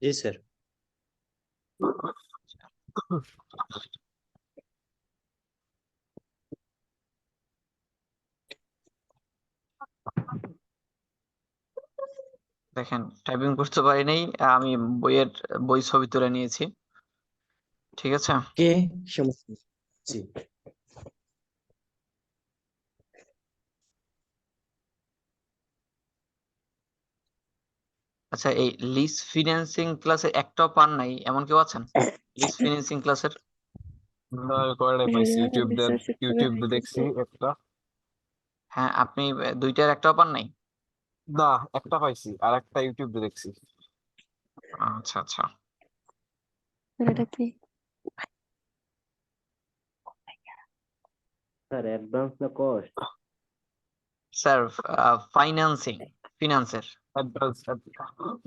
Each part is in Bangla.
जी सर। দেখেন টাইপিং করতে পারি নাই, আমি বই ছবি তুলে নিয়েছি। ঠিক আছে, के समस्या जी। আচ্ছা এই লিজ ফিন্যান্সিং ক্লাসের একটাও পান নাই এমন কেউ আছেন? লিজ ফিন্যান্সিং ক্লাসের করে পাইছি ইউটিউব ইউটিউব দেখছি একটা। হ্যাঁ, আপনি দুইটার একটাও পান নাই? না, একটা পাইছি আর একটা ইউটিউব দেখছি। আচ্ছা আচ্ছা, এটা কি सर एडवांस ना कॉस्ट স্যার ফাইন্যান্সিং, ফিনান্সের। অ্যাডভান্স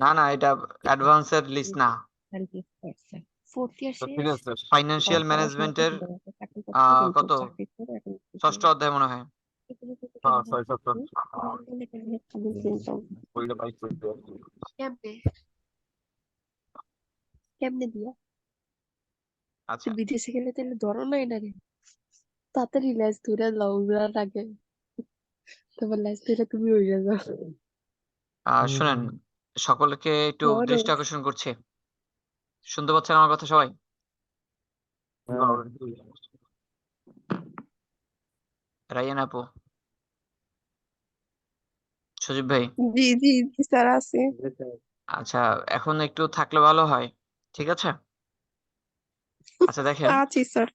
না না, এটা অ্যাডভান্সের লিস্ট না, ফোর্থ ইয়ার শেষ ফিনান্স ফাইন্যান্সিয়াল পড়াশোনা ম্যানেজমেন্টের করতে চাকরি করতে কিন্তু কত চাকরি করে এখন ষষ্ঠ অধ্যায় মনে হয়। হ্যাঁ 6-7 কেমনে বইটা পাইছি। কেমনে দিয়া আচ্ছা বিদেশে গেলে তাহলে ধরো না এটাকে তাড়াতাড়ি ল্যাস ধরে লাও উড়ার আগে তারপর ল্যাস ধরে তুমি উড়ে যাও শুনেন, সকলকে একটু পরে দৃষ্টি আকর্ষণ করছে, শুনতে পাচ্ছেন আমার কথা সবাই? রাইয়ান আপু, সজীব ভাই, জি জি জি স্যার আছে আচ্ছা এখন একটু থাকলে ভালো হয়। ঠিক আছে, আচ্ছা দেখেন আছি স্যার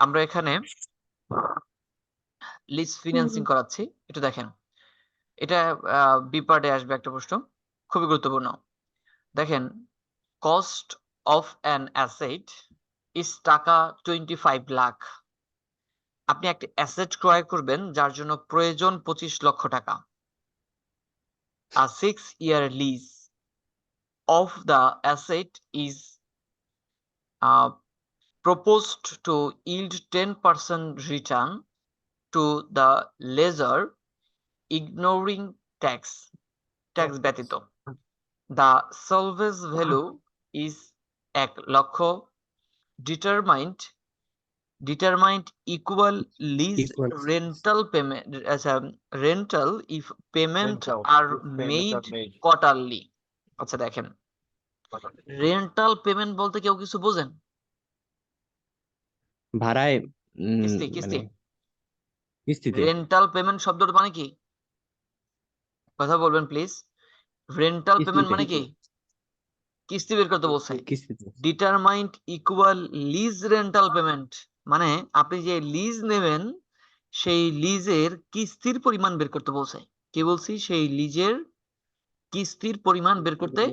আমরা এখানে লিজ ফিন্যান্সিং করাচ্ছি, একটু দেখেন। এটা বি পার্টে আসবে একটা প্রশ্ন, খুবই গুরুত্বপূর্ণ। দেখেন, cost of an asset is টাকা 25 লাখ। আপনি একটা অ্যাসেট ক্রয় করবেন যার জন্য প্রয়োজন 25 লক্ষ টাকা। A 6-year lease of the asset is uh, proposed to yield 10% return to the lessor, ignoring tax ব্যতীত। The salvage value is 1 লক্ষ, determined equal lease Equal. rental payment, rental if payment Rental, are if payment made are made. quarterly। আচ্ছা দেখেন, রেন্টাল পেমেন্ট বলতে কেউ কিছু বোঝেন? ভাড়ায় কিস্তি মানে কিস্তি কিস্তিতে রেন্টাল পেমেন্ট শব্দটা মানে কি? কথা বলবেন প্লিজ। রেন্টাল পেমেন্ট মানে কি? কিস্তি বের করতে বলছে। কিস্তিতে determined equal lease rental payment মানে আপনি যে লিজ নেবেন সেই লিজের কিস্তির পরিমাণ বের করতে বলছে। কি বলছি? সেই লিজের কিস্তির পরিমাণ বের করতে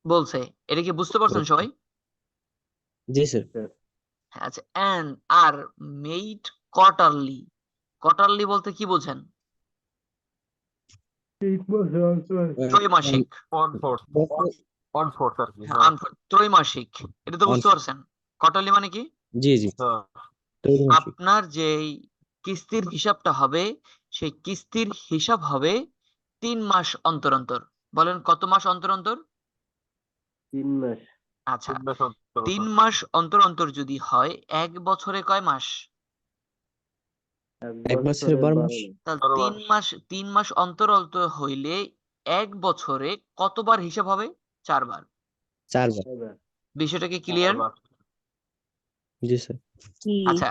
বলছে। এটা কি বুঝতে পারছেন সবাই? জি স্যার। আচ্ছা, and are made quarterly. Quarterly বলতে কি বোঝেন? ত্রৈমাসিক। অন ফোর্থ আর কি। হ্যাঁ, ত্রৈমাসিক, এটা তো বুঝতে পারছেন। কোয়ার্টারলি মানে কি? জি জি আপনার যে কিস্তির হিসাবটা হবে সেই কিস্তির হিসাব হবে 3 মাস অন্তর অন্তর। বলেন কত মাস অন্তর অন্তর? 3 মাস। আচ্ছা, 3 মাস অন্তর অন্তর যদি হয়, 1 বছরে কয় মাস? 1 বছরে 12 মাস। তাহলে 3 মাস অন্তর অন্তর হইলে 1 বছরে কতবার হিসাব হবে? 4 বার। 4 বার। বিষয়টা কি ক্লিয়ার? জি স্যার। আচ্ছা,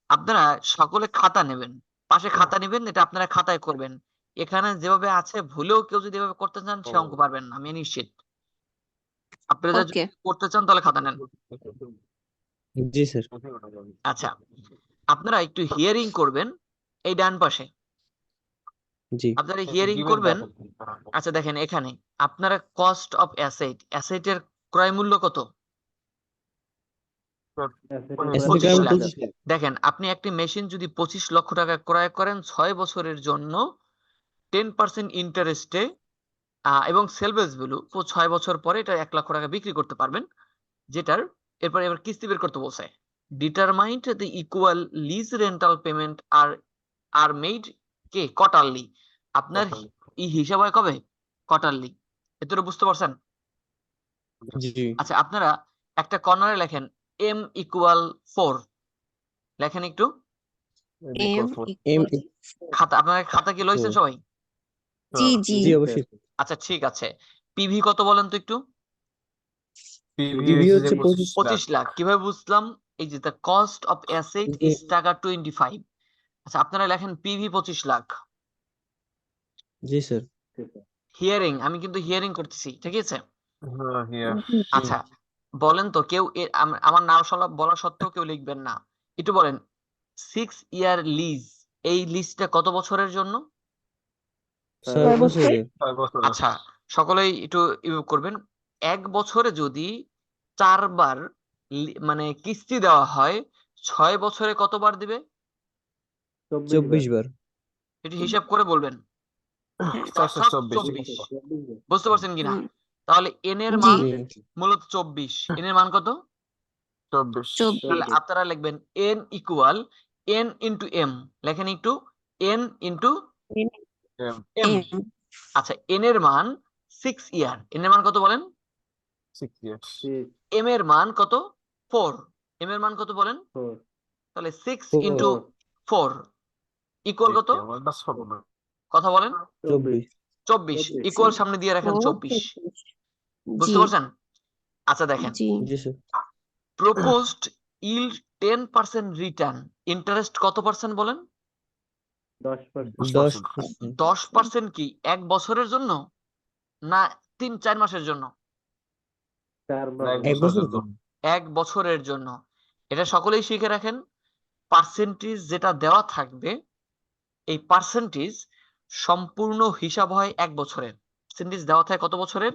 আপনারা সকলে খাতা নেবেন, পাশে খাতা নেবেন, এটা আপনারা খাতায় করবেন। এখানে যেভাবে আছে ভুলেও কেউ যদি এভাবে করতে চান সে অঙ্ক পারবেন না, আমি নিশ্চিত। আপনারা যদি ওকে করতে চান তাহলে খাতা নেন। জি স্যার। আচ্ছা, আপনারা একটু হিয়ারিং করবেন এই ডান পাশে, জি আপনারা হিয়ারিং করবেন। আচ্ছা দেখেন, এখানে আপনারা কস্ট অফ অ্যাসেটের ক্রয় মূল্য কত? 25 লাখ। দেখেন, আপনি একটি মেশিন যদি 25 লক্ষ টাকা ক্রয় করেন 6 বছরের জন্য 10% ইন্টারেস্টে এবং সেলভেজ ভ্যালু 6 বছর পরে এটা 1 লক্ষ টাকা বিক্রি করতে পারবেন, যেটার এবার কিস্তি বের করতে বলছে। Determined the equal lease rental payment are made কে কোয়ার্টারলি। আপনার হিসাব হয় কবে? কোয়ার্টারলি। এতটুকু বুঝতে পারছেন? জি আচ্ছা, আপনারা একটা কর্নারে লেখেন m ইকুয়াল 4, লেখেন একটু। এম এম ইকুয়াল খাতা, আপনারা খাতা কি লইছেন 4 সবাই? জি জি জি অবশ্যই আচ্ছা ঠিক আছে, পিভি কত বলেন তো একটু? পিভি পিভি হচ্ছে যে হচ্ছে 25 লাখ 25 লাখ। কিভাবে বুঝলাম? এই যে দ্য কস্ট অফ অ্যাসেট যে ইজ টাকা 25। আচ্ছা, আপনারা লেখেন পিভি 25 লাখ। জি স্যার হিয়ারিং, আমি কিন্তু হিয়ারিং করতেছি, ঠিক আছে? হ্যাঁ হিয়ার জি আচ্ছা, বলেন তো কেউ আমার নাম বলা সত্ত্বেও কেউ লিখবেন না। একটু বলেন 6 ইয়ার লিজ, এই লিজটা কত বছরের জন্য? 6 কয় বছর? বছরের 6 বছর আচ্ছা, সকলেই একটু করবেন। এক বছরে যদি 4 বার মানে কিস্তি দেওয়া হয়, 6 বছরে কতবার দিবে? 24 বার একটু হিসাব করে বলবেন। হ্যাঁ 424। বুঝতে পারছেন কিনা? হুম, তাহলে এন এর জি মান জি মূলত 24। এন এর মান কত? 24 তাহলে আপনারা লিখবেন n equal n into m. লেখেন একটু n into m m. M আচ্ছা, এন এর মান 6 ইয়ার, এন এর মান কত বলেন? 6 ইয়ার্স এম এর মান কত? 4। এম এর মান কত বলেন? তাহলে 6 ইন্টু 4 ইকুয়াল কত? আমার বাস হবে না কথা বলেন। 24 24 ইকুয়াল সামনে দিয়ে রাখেন 24। বুঝতে জি পারছেন? আচ্ছা দেখেন, জি জি sir proposed yield 10% return, interest কত পার্সেন্ট বলেন? 10% 10% কি এক বছরের জন্য না 3-4 মাসের জন্য? না, 1 এক বছরের বছর জন্য এক বছরের জন্য। এটা সকলেই শিখে রাখেন। পার্সেন্টেজ যেটা দেওয়া থাকবে, এই পার্সেন্টেজ সম্পূর্ণ হিসাব হয় এক বছরের। পার্সেন্টেজ দেওয়া থাকে কত বছরের?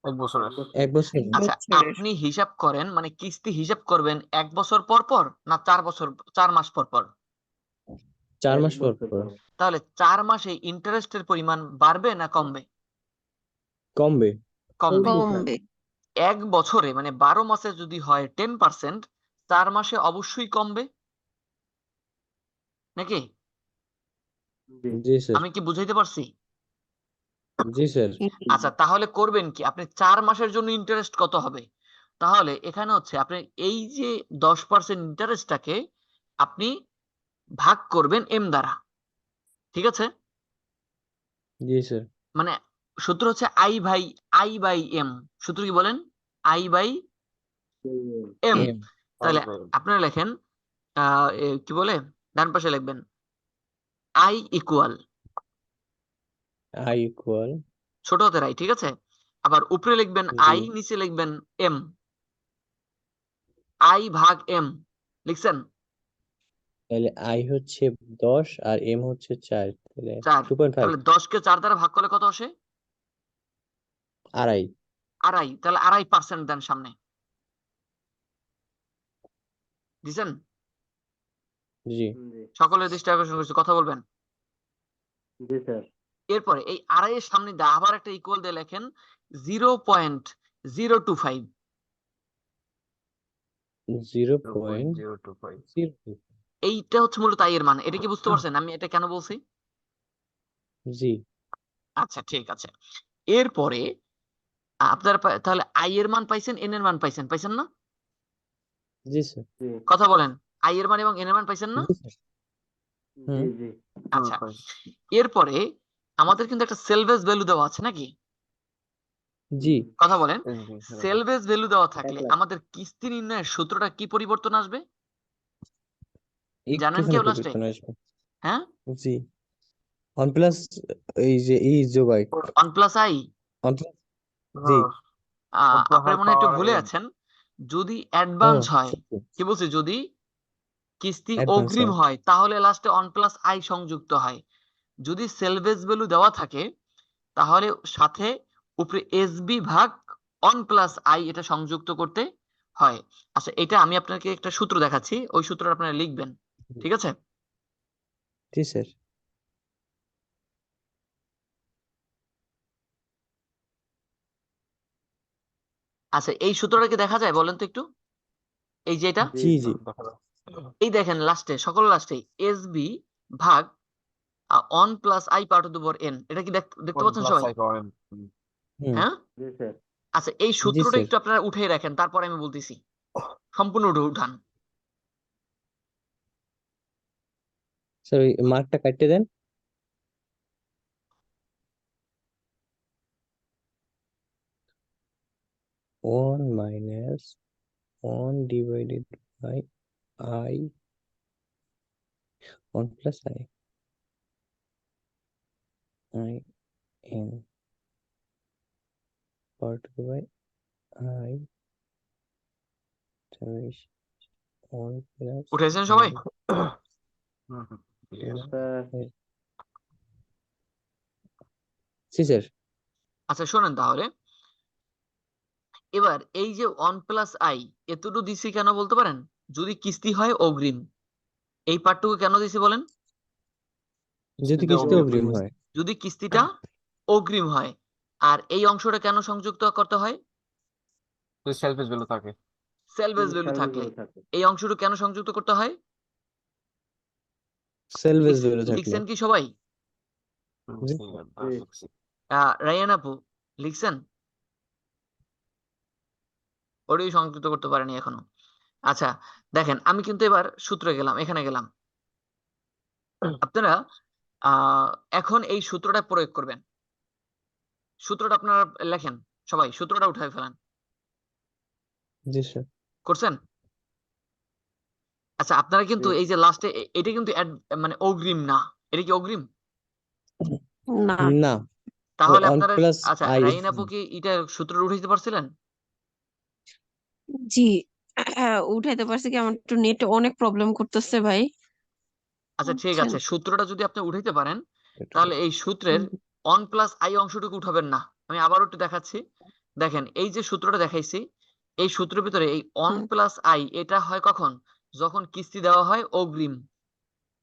1 বছরের এক বছর আচ্ছা, আপনি হিসাব করেন মানে কিস্তি হিসাব করবেন এক বছর পর পর না 4 মাস পর পর? 4 মাস পর পর তাহলে 4 মাসে ইন্টারেস্টের পরিমাণ বাড়বে না কমবে? কমবে কমবে। কমবে এক বছরে মানে 12 মাসে যদি হয় 10%, 4 মাসে অবশ্যই কমবে, নাকি? জি স্যার আমি কি বুঝাইতে পারছি? জি স্যার আচ্ছা, তাহলে করবেন কি, আপনি 4 মাসের জন্য ইন্টারেস্ট কত হবে? তাহলে এখানে হচ্ছে আপনি এই যে 10% ইন্টারেস্টটাকে আপনি ভাগ করবেন এম দ্বারা, ঠিক আছে? জি স্যার মানে সূত্র হচ্ছে আই বাই এম। সূত্র কি বলেন? I by M. এম তাহলে আপনারা লেখেন কি বলে, ডান পাশে লিখবেন আই ইকুয়াল আই ইকুয়াল ছোট হাতের আই, ঠিক আছে? আবার উপরে লিখবেন জি আই, নিচে লিখবেন এম। আই ভাগ এম লিখছেন? তাহলে আই হচ্ছে 10 আর এম হচ্ছে 4 তাহলে 4। 2.5 তাহলে 10 কে 4 দ্বারা ভাগ করলে কত আসে? আড়াই আড়াই। তাহলে 2.5% দেন সামনে, দিছেন? জি সকলের দৃষ্টি আকর্ষণ করছে, কথা বলবেন। এরপরে এই আড়াইয়ের সামনে দিয়ে আবার একটা ইকুয়াল দিয়ে লেখেন 0.025। 0.025 0.0 এইটা হচ্ছে মূলত আই এর মান। এটা কি বুঝতে পারছেন আমি এটা কেন বলছি? জি আচ্ছা ঠিক আছে। এরপরে আপনার তাহলে আই এর মান পাইছেন, এন এর মান পাইছেন, পাইছেন না? জি স্যার কথা বলেন, আই এর মান এবং এন এর মান পাইছেন না? জি স্যার হুম আচ্ছা, এরপরে আমাদের কিন্তু একটা সেলভেজ ভ্যালু দেওয়া আছে নাকি? জি কথা বলেন, সেলভেজ ভ্যালু দেওয়া থাকলে আমাদের কিস্তি নির্ণয়ের সূত্রটা কি পরিবর্তন আসবে জানেন একটুখানি কেউ লাস্টে? পরিবর্তন আসবে হ্যাঁ, জি ওয়ান প্লাস এই যে ই যোগায় 1 প্লাস আই। ওয়ান প্লাস জি আপনার মনে হয় একটু ভুলে আছেন। যদি ও অ্যাডভান্স হয়, সত্যি কি বলছি, যদি কিস্তি অ্যাডভান্স অগ্রিম হয় হয় তাহলে লাস্টে 1 প্লাস আই সংযুক্ত হয়। যদি সেলভেজ ভ্যালু দেওয়া থাকে তাহলে সাথে উপরে এসবি ভাগ 1 প্লাস আই এটা সংযুক্ত করতে হয়। আচ্ছা, এটা আমি আপনাকে একটা সূত্র দেখাচ্ছি, ওই সূত্রটা আপনারা লিখবেন, ঠিক আছে? জি স্যার আচ্ছা, এই সূত্রটা কি দেখা যায় বলেন তো একটু? এই যে এটা, জি জি এই দেখেন লাস্টে, সকল লাস্টে এসবি ভাগ 1 plus I power two the power N. এটা কি দেখতে পাচ্ছেন সবাই? হুম, হ্যাঁ জি স্যার। আচ্ছা, এই জি সূত্রটা স্যার। একটু আপনারা উঠে রাখেন, তারপরে আমি বলতেছি। সম্পূর্ণ উঠান। স্যার ওই মার্কটা কাটতে দেন। 1 minus 1 divided by I 1 plus I n part by I times 1 plus উঠেছেন সবাই? I hmm hmm. plus sir I. G sir. আচ্ছা শোনেন তাহলে, এবার এই যে 1 + i এতটুকু দিছি কেন বলতে পারেন? যদি কিস্তি হয় অগ্রিম। এই পার্টটুকু কেন দিছি বলেন? যদি কিস্তিটা কিস্তি অগ্রিম অগ্রিম হয়। হয়। যদি কিস্তিটা অগ্রিম হয়। আর এই অংশটা কেন সংযুক্ত করতে হয়? যদি সেলফেস ভ্যালু থাকে। সেলভেজ ভ্যালু সেলফেস থাকলে। ভ্যালু থাকে। এই অংশটুকু কেন সংযুক্ত করতে হয়? সেলভেজ ভ্যালু থাকলে। লিখছেন কি সবাই? জি। লিখছি। রায়ান আপু লিখছেন? ওটাই সংযুক্ত করতে পারেনি এখনো। আচ্ছা দেখেন, আমি কিন্তু এবার সূত্রে গেলাম, এখানে গেলাম। আপনারা আহ এখন এই সূত্রটা প্রয়োগ করবেন। সূত্রটা আপনারা লেখেন, সবাই সূত্রটা উঠায় ফেলেন। জি স্যার। করছেন? আচ্ছা আপনারা কিন্তু জি। এই যে লাস্টে এটা কিন্তু মানে অগ্রিম না। এটা কি অগ্রিম? না। না, তাহলে 1 আপনারা, plus আচ্ছা I. রাইন আপু কি এটা সূত্র উঠাইতে পারছিলেন? জি, উঠাইতে পারছি কি, আমার একটু নেট অনেক প্রবলেম করতেছে ভাই। আচ্ছা ঠিক বুঝছেন? আছে, সূত্রটা যদি আপনি উঠাইতে পারেন তাহলে এই সূত্রের হুম, 1 + i অংশটুকু উঠাবেন না। আমি আবারও একটু দেখাচ্ছি। দেখেন এই যে সূত্রটা দেখাইছি, এই সূত্রের ভিতরে এই 1 হুম। + i এটা হয় কখন? যখন কিস্তি দেওয়া হয় অগ্রিম।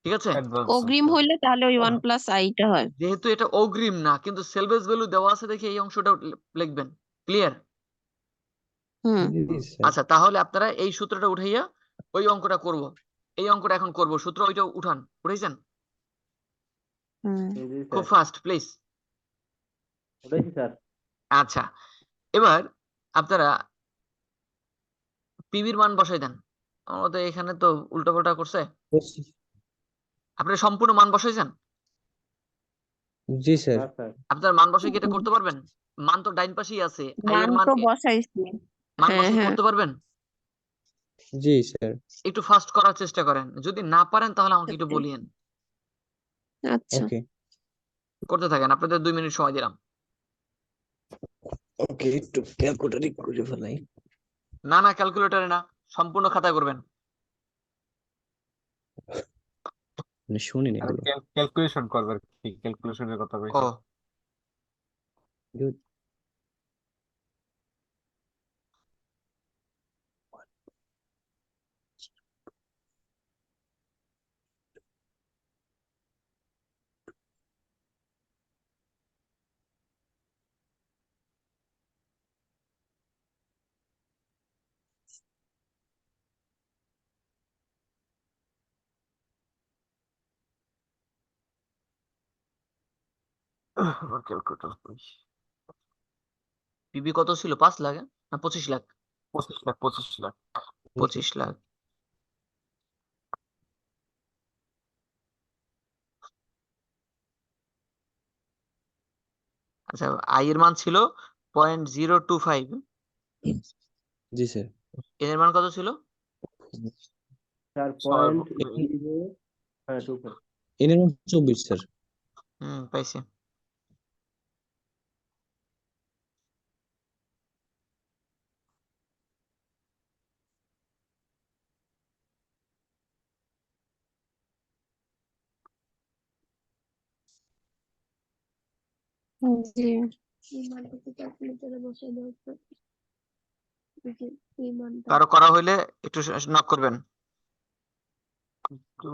ঠিক আছে? অ্যাডভান্স। অগ্রিম হইলে তাহলে ওই 1 + i টা হয়। যেহেতু এটা অগ্রিম না কিন্তু সেলভেজ ভ্যালু দেওয়া আছে দেখে এই অংশটা লিখবেন। ক্লিয়ার? হুম, জি স্যার। আচ্ছা তাহলে আপনারা এই সূত্রটা উঠাইয়া ওই অঙ্কটা করব। এই অঙ্কটা এখন করব, সূত্র ওইটা উঠান। উঠাইছেন? হুম। জি খুব স্যার। Fast please. উঠেছি স্যার। আচ্ছা এবার আপনারা পিবির মান বসাই দেন। আমাদের এখানে তো উল্টাপাল্টা করছে। আপনি সম্পূর্ণ মান বসাইছেন? জি স্যার। না স্যার। আপনার মান বসাই কি এটা করতে পারবেন? মান তো ডাইন পাশেই আছে। আই মান এর মান তো বসাইছি। মান হ্যাঁ, বসাই হ্যাঁ। করতে পারবেন? জি স্যার। একটু ফাস্ট করার চেষ্টা করেন। যদি না পারেন তাহলে আমাকে একটু বলিয়েন। আচ্ছা। ওকে। করতে থাকেন, আপনাদের 2 মিনিট সময় দিলাম। ওকে, একটু ক্যালকুলেটর করে ফেলাই। না না ক্যালকুলেটরে না, সম্পূর্ণ খাতা করবেন। মানে শুনিনি আর এগুলো। ক্যালকুলেশন করবে আর কি, ক্যালকুলেশনের কথা ও কইছে। Good. আমার ক্যালকুলেটর কই? পিবি কত ছিল? 5 লাখ না 25 লাখ? 25 লাখ, 25 লাখ। 25 লাখ। আচ্ছা আই এর মান ছিল 0.025। জি স্যার। এর মান কত ছিল? স্যার এন এর মান 24 স্যার। পাইছি। জি। এই মানটা কি ক্যালকুলেটরে বসাই দেওয়া হচ্ছে? এই যে এই মানটা। কারো করা হইলে একটু নক করবেন। তো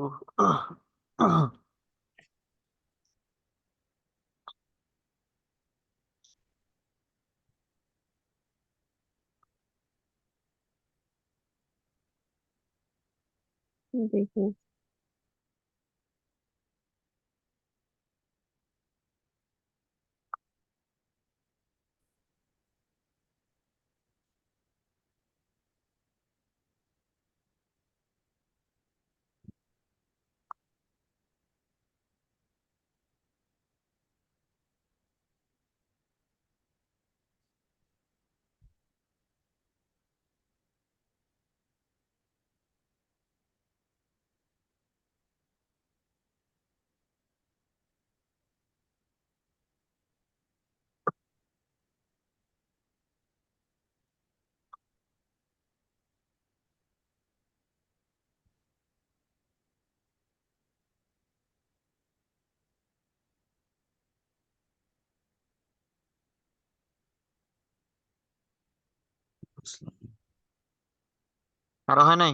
দেখি। বুঝলাম। কারো হয় নাই?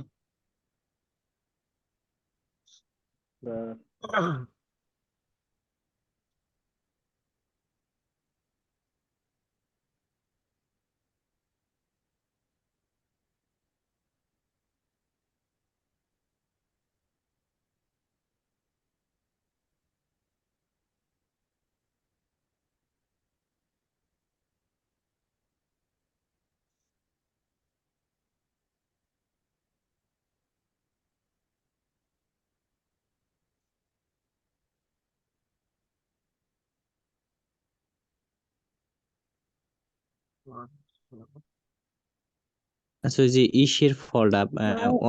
আচ্ছা, ওই যে ইসের ফলটা আর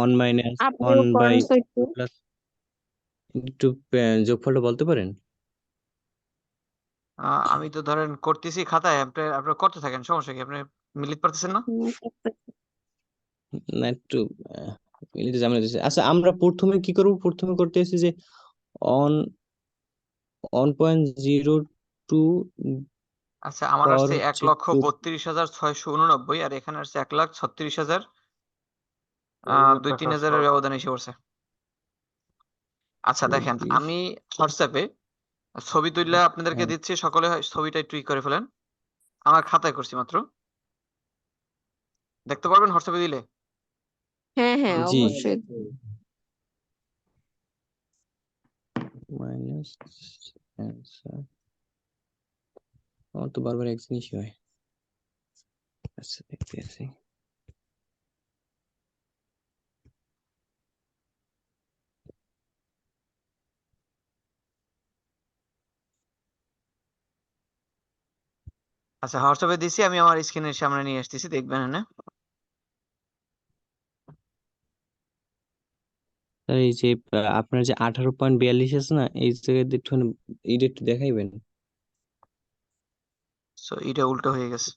1 মাইনাস আপনিও 1 বাই করেন তো একটু। প্লাস, একটু যোগফলটা বলতে পারেন? আমি তো ধরেন করতেছি খাতায়, আপনার করতে থাকেন, সমস্যা কি? আপনি মিলিতে পারতেছেন না? না, একটু মিলিতে ঝামেলা দিচ্ছে। আচ্ছা, আমরা প্রথমে কি করব? প্রথমে করতেছি যে অন 1.02 আচ্ছা, আমার পাওয়ার আসছে হচ্ছে 1,32,689, আর এখানে আসছে 1,36,000, দুই তিন হাজারের ব্যবধান এসে পড়ছে। আচ্ছা দেখেন, 24। আমি হোয়াটসঅ্যাপে ছবি তুললে আপনাদেরকে হ্যাঁ, দিচ্ছি, সকলে ছবিটা একটু ই করে ফেলেন। আমার খাতায় করছি মাত্র, দেখতে পারবেন হোয়াটসঅ্যাপে দিলে? হ্যাঁ হ্যাঁ জি। অবশ্যই। মাইনাস অ্যান্সার, আমার তো বারবার এক জিনিসই হয়। আচ্ছা, দেখতে আছি। আচ্ছা, হোয়াটসঅ্যাপে দিছি, আমি আমার স্ক্রিনের সামনে নিয়ে আসতেছি, দেখবেন না? আর এই যে আপনার যে 18.42 আছে না, এই জায়গায় একটু এইটা একটু দেখাইবেন। সো এটা উল্টো হয়ে গেছে।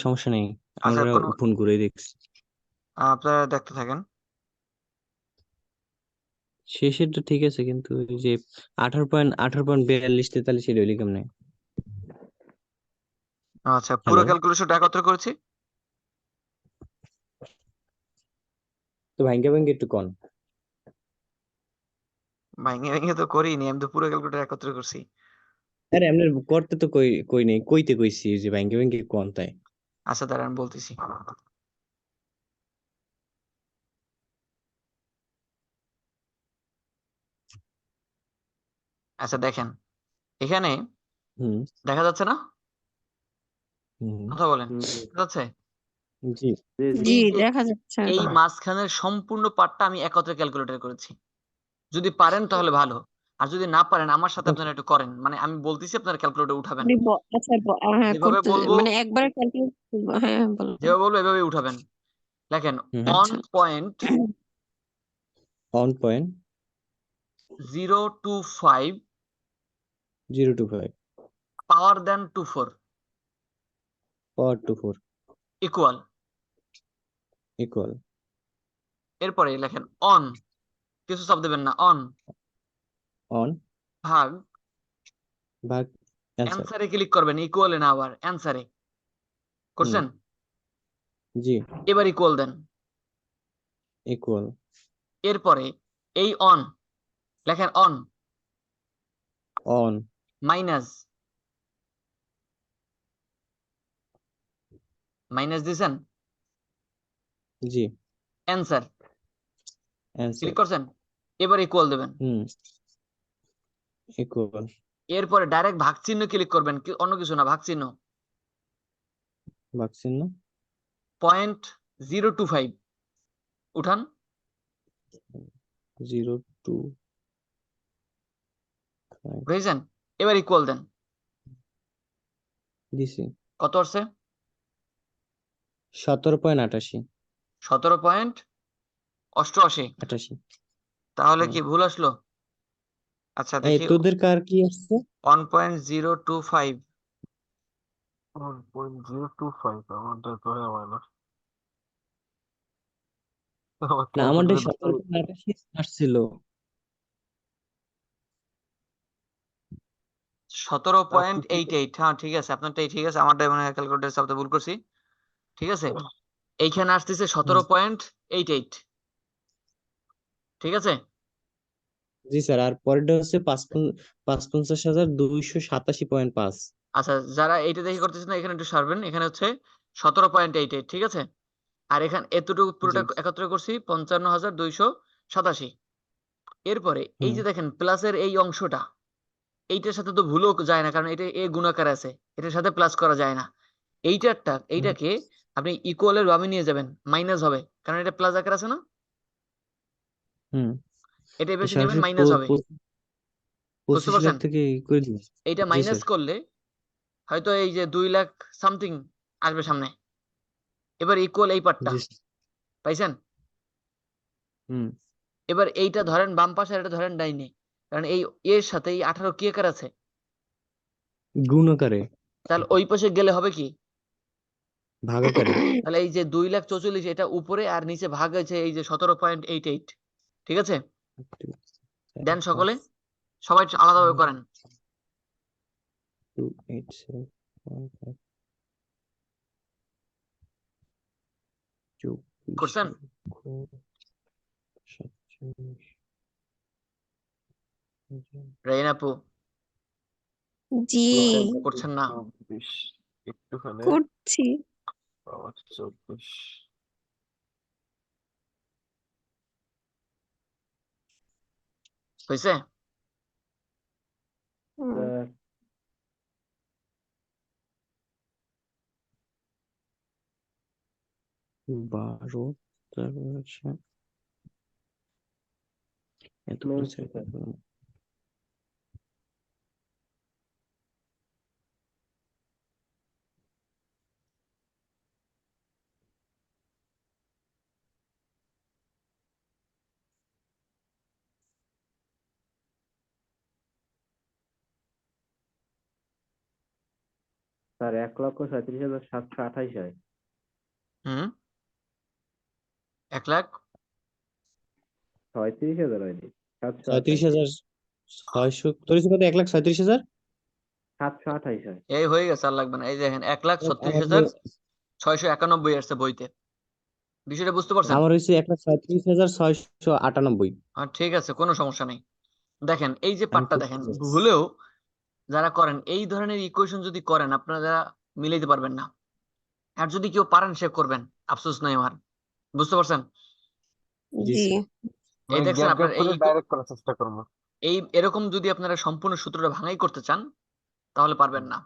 সমস্যা নেই, আচ্ছা, আমরা কোনো ফোন করে দেখছি। আপনারা দেখতে থাকেন। শেষেরটা ঠিক আছে, কিন্তু ওই যে 18.42 এটা হইলে কেমনে? আচ্ছা, পুরো হ্যালো, ক্যালকুলেশনটা একত্র করেছি। তো ভাঙ্গে ভাঙ্গে একটু কন। ভাঙে ভেঙে তো করিনি, আমি তো পুরো ক্যালকুলেটর একত্র করছি। আরে আপনার করতে তো কই নেই, কইতে কইছি যে ভাঙ্গে ভাঙ্গে কন তাই। আচ্ছা দাঁড়ান, বলতেছি। আচ্ছা দেখেন, এখানে হুম দেখা যাচ্ছে না? হুম। কথা বলেন, দেখা যাচ্ছে? জি। জি এই যে দেখা যাচ্ছে। এই মাঝখানের সম্পূর্ণ পার্টটা আমি একত্রে ক্যালকুলেটর করেছি। যদি পারেন তাহলে ভালো, আর যদি না পারেন আমার সাথে আপনারা একটু করেন, মানে আমি বলতেছি আপনারা ক্যালকুলেটর উঠাবেন। আপনি আচ্ছা হ্যাঁ যেভাবে করতে, বলবো, মানে একবারে ক্যালকুলেট। হ্যাঁ বলুন। যেভাবে বলবো এভাবেই উঠাবেন। দেখেন, হুম। ওয়ান আচ্ছা পয়েন্ট 1.025 025 পাওয়ার দেন 24 পাওয়ার টু 4 ইকুয়াল। ইকুয়াল এরপরে লেখেন অন, কিছু চাপ দেবেন না, অন অন ভাগ ভাগ অ্যান্সার। অ্যান্সারে ক্লিক করবেন, ইকুয়ালে না, আবার অ্যান্সারে হুম। করছেন। জি। এবার ইকুয়াল দেন। ইকুয়াল এরপরে এই অন লেখেন, অন অন মাইনাস, মাইনাস দিছেন, জি অ্যান্সার অ্যান্সার। ক্লিক করছেন। এবার ইকুয়াল দেবেন। হুম। ইকুয়াল এরপরে ডাইরেক্ট ভাগ চিহ্ন ক্লিক করবেন, অন্য কিছু না, ভাগ চিহ্ন। ভাগ চিহ্ন 0.025 উঠান। 0.25 বুঝেছেন? এবার ইকুয়াল দেন। দিছি। কত আসছে? 17.88 17.88। তাহলে কি ভুল আসলো? আচ্ছা এই দেখি, তোদের কার কি আসছে? 1.025। 1.025 আমাদের তো হয় না। আমার না, আমাদের ক্যালকুলেটর 17.88 আসছিল। 17.88, হ্যাঁ ঠিক আছে, আপনারটাই ঠিক আছে, আমারটাই মানে ক্যালকুলেটর সাথে ভুল করছি। ঠিক আছে, এইখানে আসতেছে 17.88, ঠিক আছে। জি স্যার, আর পরেরটা হচ্ছে 55,287.5। আচ্ছা, যারা এইটা দেখে করতেছেন না এখানে একটু সারবেন, এখানে হচ্ছে 17.88, ঠিক আছে। আর এখানে এতটুকু জি। পুরোটা একত্রে করছি 55,287। এরপরে এই হুম যে দেখেন প্লাসের এই অংশটা, এইটার সাথে তো ভুলও যায় না, কারণ এটা এ গুণাকার আছে, এটার সাথে প্লাস করা যায় না। এইটাকে আপনি ইকুয়ালের বামে নিয়ে যাবেন, মাইনাস হবে, কারণ এটা প্লাস আকার আছে না, হুম। এটা তো বেশি নেবেন সরাসরি মাইনাস হবে। বুঝতে 25 লাখ পারছেন? থেকে করে দিন। এইটা জি মাইনাস স্যার। করলে হয়তো এই যে 2 লাখ সামথিং আসবে সামনে। এবার ইকুয়াল এই পার্টটা জি স্যার। পাইছেন? হুম। এবার এইটা ধরেন বাম পাশে আর এটা ধরেন ডাইনে, কারণ এই এর সাথে এই 18 কি আকার আছে, গুণ আকারে, তাহলে ওই পাশে গেলে হবে কি, ভাগ আকারে। তাহলে এই যে 2,44,000 এটা উপরে আর নিচে ভাগ হয়েছে এই যে 17.88, ঠিক আছে। দেন সকলে, সবাই আলাদাভাবে করেন। 287.5 করছেন? 24,47,000। রাইন আপু জি করছেন না? 24 একটুখানি করছি। 24 হয়েছে? হুম। স্যার, 12, তারপর হচ্ছে এত করে চেক করবো। স্যার 1,37,728 হয়। হুম, 1 লাখ 37,000 হয়নি, 37,600, তোর হিসেবে কত? 1,37,728 হয়। এই হয়ে গেছে, আর লাগবে না। এই দেখেন আমার 1,36,691 আসছে বইতে। বিষয়টা বুঝতে পারছেন? আমার হয়েছে 1,37,698। ঠিক আছে, কোনো সমস্যা নেই। দেখেন এই যে আমি পার্টটা করতে দেখেন, যাচ্ছি। ভুলেও যারা করেন এই ধরনের ইকুয়েশন যদি করেন আপনারা যারা মিলাইতে পারবেন না, আর যদি কেউ পারেন সে করবেন, আফসোস নাই আমার। বুঝতে পারছেন? জি জি স্যার। এই মানে দেখছেন গ্যাপ আপনার গ্যাপ করে ডাইরেক্ট করার চেষ্টা করবো। এই এরকম যদি আপনারা সম্পূর্ণ সূত্রটা ভাঙাই করতে চান তাহলে পারবেন না।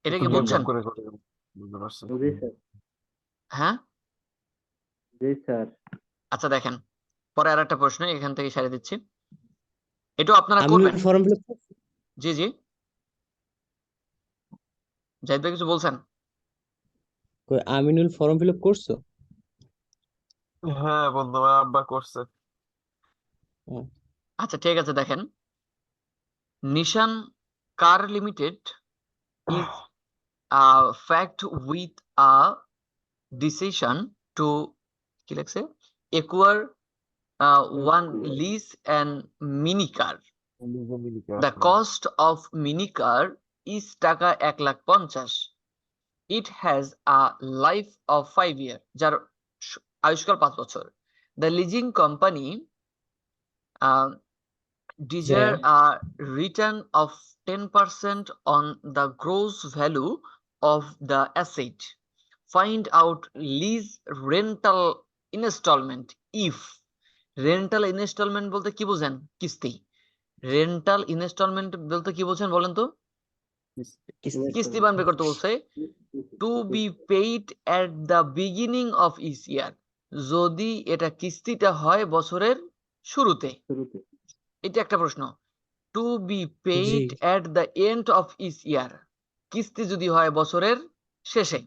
এটা একটু কি গ্যাপ বুঝছেন? গ্যাপ করে করে বুঝতে পারছি। জি স্যার। হ্যাঁ, জি স্যার। আচ্ছা দেখেন, পরে আর একটা প্রশ্ন এখান থেকে সারিয়ে দিচ্ছি, এটাও আপনারা আমি করবেন। ফর্ম ফিল আপ, জি জি, জাহিদ ভাই কিছু বলছেন? আমিনুল ফর্ম ফিল আপ করছো? হ্যাঁ বন্ধু, আমার আব্বা করছে। হুম। আচ্ছা ঠিক আছে, দেখেন নিশান কার limited is fact with a decision to কি লাগছে acquire one lease and mini car. The cost of mini car is টাকা 1,50,000. It has a life of 5 years, যার আয়ুষ্কাল 5 বছর. The leasing company uh, desire a return of 10% on the gross value of the asset. Find out lease rental installment if rental installment বলতে কি বোঝেন? কিস্তি। রেন্টাল ইনস্টলমেন্ট বলতে কি বোঝেন বলেন তো? কিস্তি বান করতে বলছে। To be paid at the beginning of each year, যদি এটা কিস্তিটা হয় বছরের শুরুতে। এটা একটা প্রশ্ন। টু বি জি paid at the end of each year, কিস্তি যদি হয় বছরের শেষে।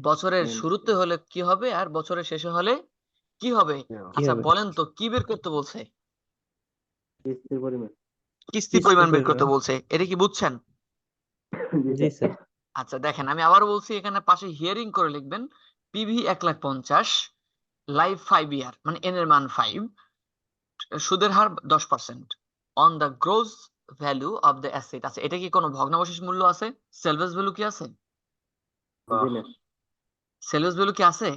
বছরের শুরুতে হলে কি হবে আর বছরের শেষে হলে কি হবে? কি আচ্ছা হবে? বলেন তো কি বের করতে বলছে? কিস্তির পরিমাণ। কিস্তি পরিমাণ বের করতে বলছে, এটা কি বুঝছেন? জি স্যার। আচ্ছা দেখেন আমি আবার বলছি, এখানে পাশে হিয়ারিং করে লিখবেন পিভি 1,50,000, লাইফ 5 ইয়ার, মানে এন এর মান 5, সুদের হার 10% on the gross value of the asset. আচ্ছা এটা কি কোনো ভগ্নাবশেষ মূল্য আছে? সেলভেজ ভ্যালু কি আছে? সেলস ভ্যালু কি আছে?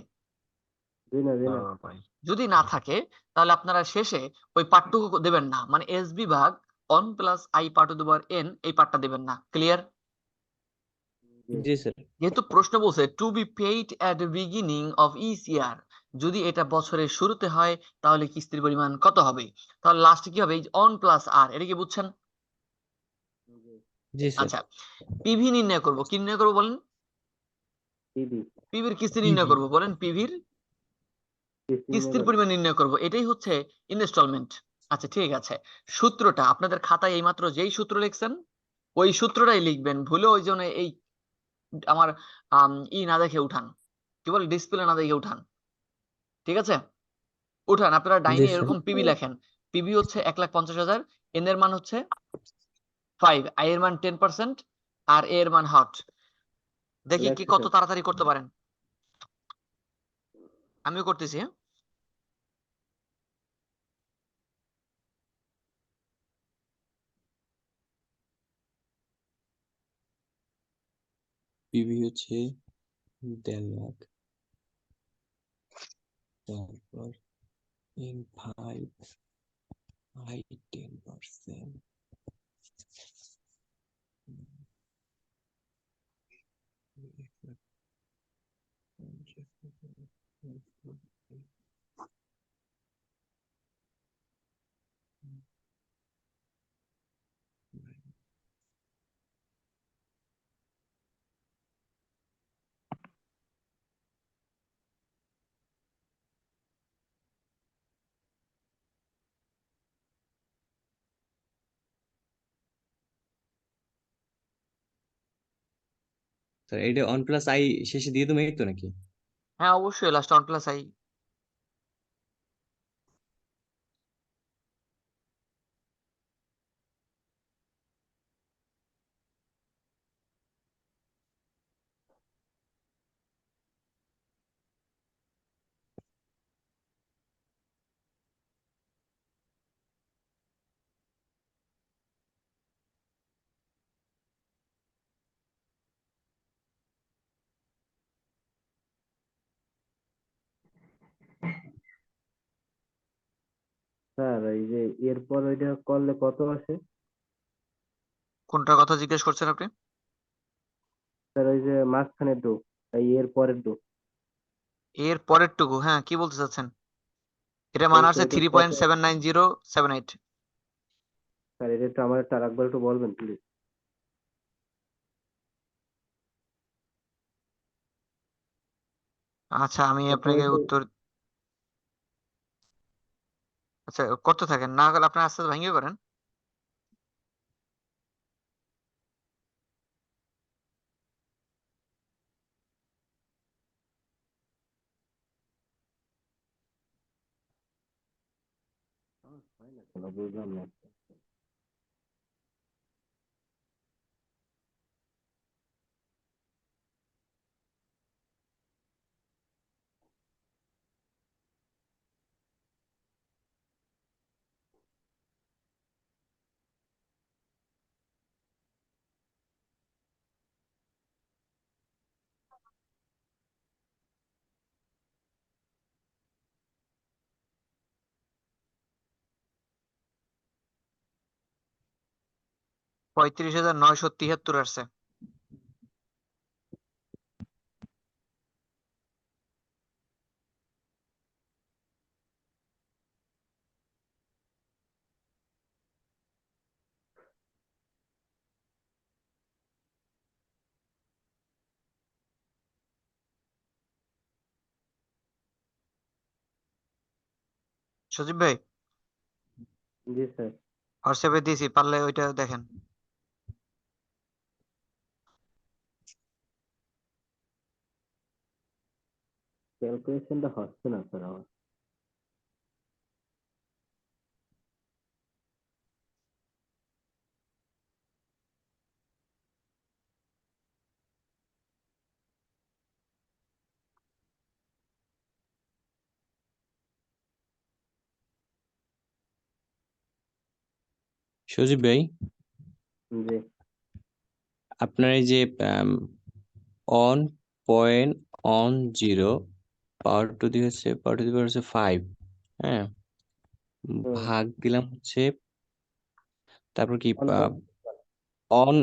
ভাই যদি না থাকে তাহলে আপনারা শেষে ওই পার্টটুকু দেবেন না, মানে এসবি ভাগ অন plus i part to the power n, এই পার্টটা দেবেন না। ক্লিয়ার? জি স্যার। যেহেতু প্রশ্ন বলছে to be paid at the beginning of each year, যদি এটা বছরের শুরুতে হয় তাহলে কিস্তির পরিমাণ কত হবে? তাহলে লাস্টে কি হবে? অন প্লাস আর, এটা কি বুঝছেন? জি স্যার। আচ্ছা, পিভি নির্ণয় করব, কি নির্ণয় করব বলেন? পিভির কিস্তি নির্ণয় করব, বলেন পিভির কিস্তির পরিমাণ নির্ণয় করব, এটাই হচ্ছে ইনস্টলমেন্ট। আচ্ছা ঠিক আছে, সূত্রটা আপনাদের খাতায় এইমাত্র যেই সূত্র লিখছেন ওই সূত্রটাই লিখবেন, ভুলে ওই জন্য এই আমার না দেখে উঠান, কি বল, ডিসপ্লে না দেখে উঠান। ঠিক আছে, উঠান। আপনারা জি ডাইনে স্যার। এরকম পিবি লেখেন, পিবি হচ্ছে 1,50,000, এন এর মান হচ্ছে 5, আই এর মান 10%, আর এ এর মান হট। দেখি কি কত তাড়াতাড়ি করতে পারেন। আমিও করতেছি, হ্যাঁ। পিভি হচ্ছে 1.5 লাখ, তারপর in 5 I 10%, স্যার এটা 1 প্লাস আই শেষে দিয়ে দেবো, এই তো নাকি? হ্যাঁ অবশ্যই, last on plus I. Sir এই যে এরপর ওইটা করলে কত আসে? কোনটার কথা জিজ্ঞেস করছেন আপনি? স্যার ওই যে মাঝখানের ডো, এই এর পরের ডো, এর পরের টুকু, হ্যাঁ কি বলতে চাচ্ছেন? এটা মান এইটা আছে এটা কত? 3.790778। স্যার এটা একটু আমার একটু আরেকবার একটু বলবেন প্লিজ। আচ্ছা আমি প্রথমে আপনাকে তো উত্তর, আচ্ছা করতে থাকেন, না হলে আপনার আস্তে আস্তে ভেঙে করেন। বুঝলাম না। $35,973 আসছে। সজীব ভাই, জি স্যার। হোয়াটসঅ্যাপে দিয়েছি, পারলে ওইটা দেখেন। ক্যালকুলেশনটা হচ্ছে না স্যার আমার। সজীব ভাই, জি আপনার এই যে on point on 0 power to the হচ্ছে পাওয়ার টু দি পাওয়ার হচ্ছে 5, হ্যাঁ, ভাগ দিলাম হচ্ছে, তারপর কি অন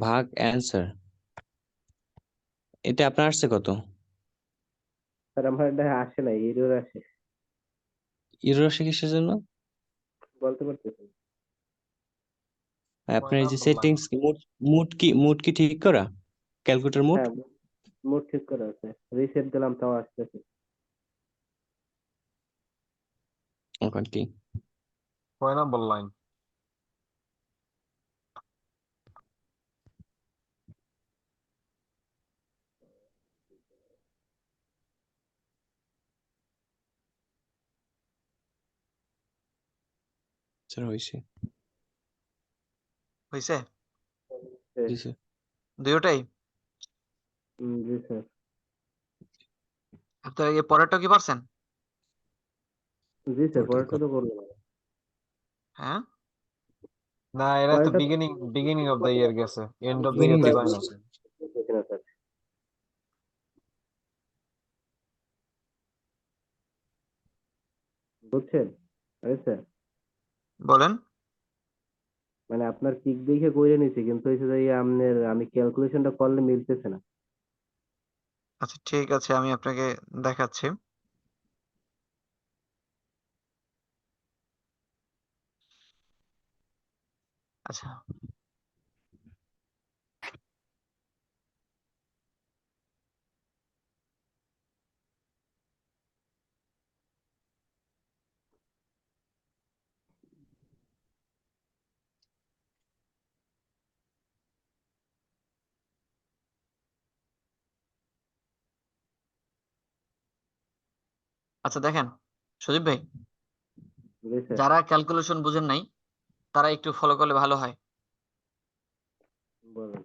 ভাগ অ্যান্সার, এটা আপনার আসছে কত? স্যার আমার এটা আসে না, এরর আসে, এরর আসে কিসের জন্য? বলতে পারতেছি না। আপনার এই যে সেটিংস মুড কি ঠিক করা, ক্যালকুলেটর মুড? হ্যাঁ, মোড ঠিক করা আছে, রিসেট দিলাম তাও আসতেছে। ওখান কি কয় নাম্বার লাইন? স্যার হয়েছে? হয়েছে জি স্যার। দুটোটাই? জি স্যার। আপনার এই পরেরটা কি পারছেন? জি স্যার, ওটা পরেরটা তো করলাম। হ্যাঁ, না, এরা তো পরেরটা বিগিনিং অফ দ্য ইয়ার গেছে, এন্ড অফ দ্য Beginning ইয়ার তো দিয়ে যায় না। করছি। করতেছি না স্যার। বুঝছেন? আরে স্যার, বলেন। মানে আপনার পিক দেখে কইরে নিছি, কিন্তু হচ্ছে যে আপনার আমি ক্যালকুলেশনটা করলে মিলতেছে না। আচ্ছা ঠিক আছে, আমি আপনাকে দেখাচ্ছি। আচ্ছা আচ্ছা দেখেন সুদীপ ভাই, জি স্যার, যারা ক্যালকুলেশন বুঝেন নাই তারা একটু ফলো করলে ভালো হয়। বলেন।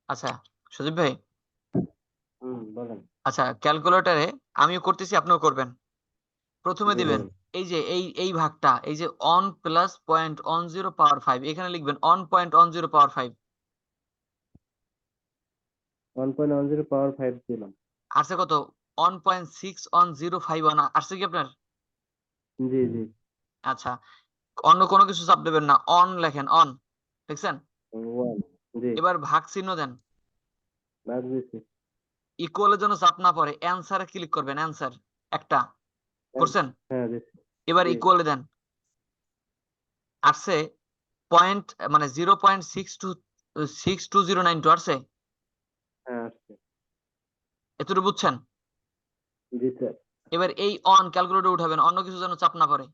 আচ্ছা সুদীপ ভাই, বলেন। আচ্ছা ক্যালকুলেটরে আমিও করতেছি, আপনিও করবেন। প্রথমে জি দিবেন বলেন। এই যে এই ভাগটা, এই যে on plus point on zero পাওয়ার 5, এখানে লিখবেন অন পয়েন্ট অন জিরো পাওয়ার 5। 1.10 পাওয়ার 5 দিলাম। আসছে কত? 1.6105 আসছে কি আপনার? জি জি। আচ্ছা, অন্য কোনো কিছু চাপ দেবেন না, অন লেখেন, অন দেখছেন? 1। জি, এবার ভাগ চিহ্ন দেন, ভাগ দিছি। ইকুয়ালের জন্য চাপ না পড়ে অ্যান্সারে ক্লিক করবেন, অ্যান্সার একটা হ্যাঁ, করছেন, হ্যাঁ দিছি। এবার জি, ইকুয়ালে দেন। আসছে পয়েন্ট মানে 0.620292 আসছে, হ্যাঁ আসছে। এতটুকু বুঝছেন? জি স্যার। এবার এই অন ক্যালকুলেটর উঠাবেন, অন্য কিছু যেন চাপ না পড়ে,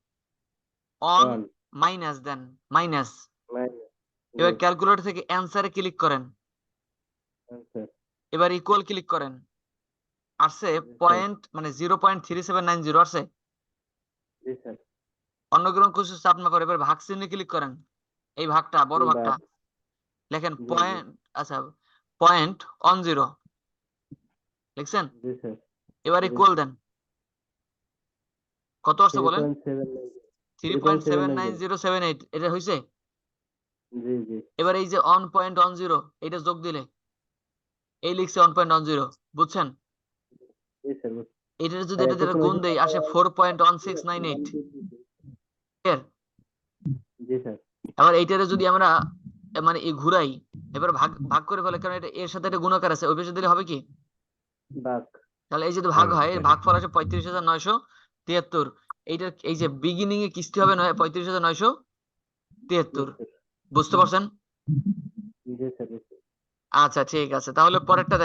অন 1 মাইনাস দেন, মাইনাস। মাইনাস। জি, এবার ক্যালকুলেটর থেকে অ্যান্সারে ক্লিক করেন, স্যার। এবার ইকুয়াল ক্লিক করেন। আসছে জি স্যার। পয়েন্ট মানে 0.3790 আসছে, জি স্যার। অন্য কোনো কিছু চাপ না পড়ে এবার ভাগ চিহ্নে ক্লিক করেন, এই ভাগটা বড় ভাগটা ভাগ। লেখেন জি জি। পয়েন্ট। আচ্ছা, পয়েন্ট অন জিরো লিখছেন, জি স্যার। এবার জি ইকুয়াল দেন। কত আসছে বলেন? 3.7 3.790। 3.790078, এটা হয়েছে? জি জি। এবার এই যে অন পয়েন্ট অন জিরো এটা যোগ দিলে এই লিখছে 1.10, বুঝছেন? জি স্যার, বুঝছি। এটা যদি আর এটা যেটা এতক্ষণ গুণ হয়েছে দেই আসে 4.1698। এর জি স্যার। আবার এইটারে যদি আমরা মানে এই ঘুরাই, এবার ভাগ ভাগ করে ফেলে, কারণ এটা এর সাথে একটা গুণাকার আছে, ওই পাশে দিলে হবে কি? ভাগ। তাহলে এই যদি ভাগ হয়, এর ভাগফল আসে 35,973। এইটার এই যে বিগিনিং এ কিস্তি হবে 35,973। বুঝতে পারছেন? জি স্যার, বুঝছি। আচ্ছা ঠিক আছে, তাহলে পরেরটা দেখেন।